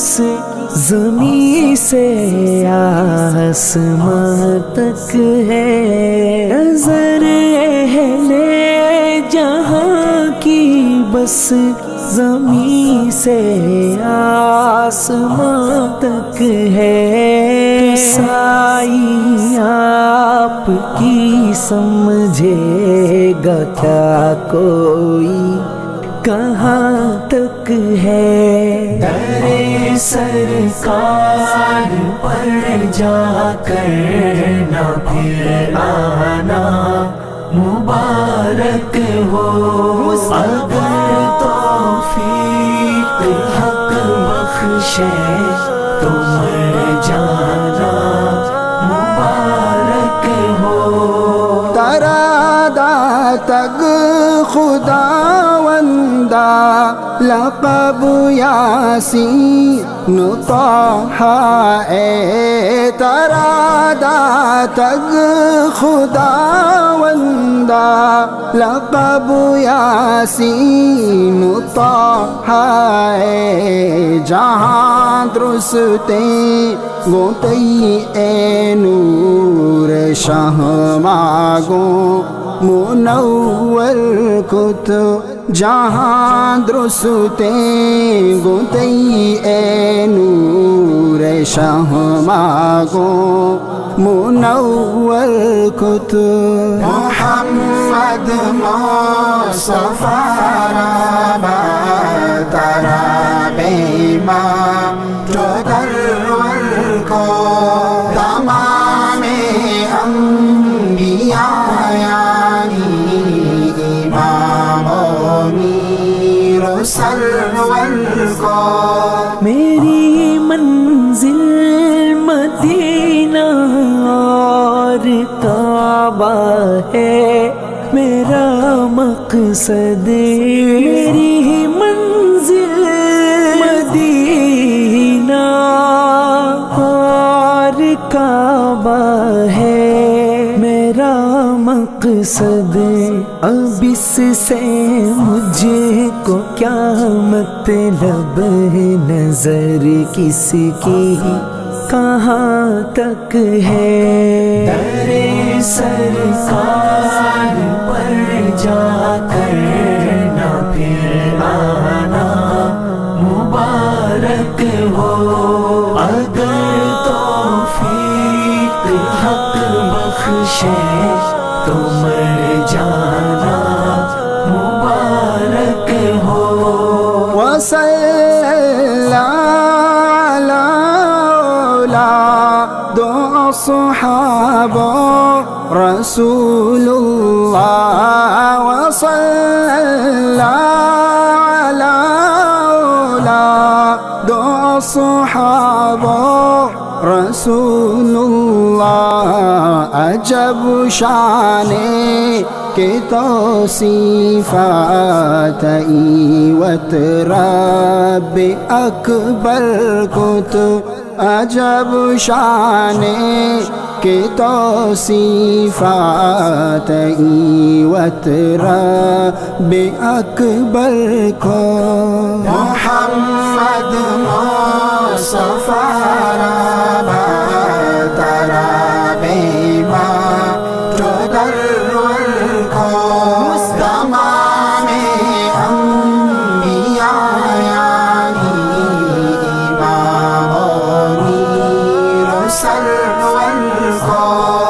بس زمین سے آسمان تک ہے، نظر اہل جہاں کی بس زمین سے آسمان تک ہے، سائی آپ کی سمجھے گا کیا کوئی کہاں تک ہے، در سرکار پر جا کر نہ پھر آنا مبارک ہو، اگر توفیق حق بخشے تو مر جانا مبارک ہو، ترادا تگ خداوندا لقب یاسین طہ اے ترادا تگ خداوندا لقب یاسین طہ اے جہاں درستیں گوتئی اے نور شاہ ماگوں منور کت جہاں درستیں گوتئی اے نور شاہ ماگوں منور کت محمد مصطفیٰ را ترا بے ماں جو درور کو تمام انبیاء سرور کو، میری منزل مدینہ اور کعبہ ہے، میرا مقصد میری منزل مدینہ اور کعبہ ہے، میرا مقصد اب اس سے مجھے کو کیا مطلب ہے، نظر کس کی کہاں تک ہے، در سرکار پر جا کر نہ پھر آنا مبارک ہو، اگر توفیق حق بخشے تو مر جانا مبارک ہو، وصلی علی اولاد اصحاب رسول اللہ، وصلی علی اولاد اصحاب رسول اللہ، عجب شان کے توصیفات ایوت رب اکبر کت، عجب شان کے توصیفات ایوت رب اکبر کو، محمد مصطفیٰ را ترا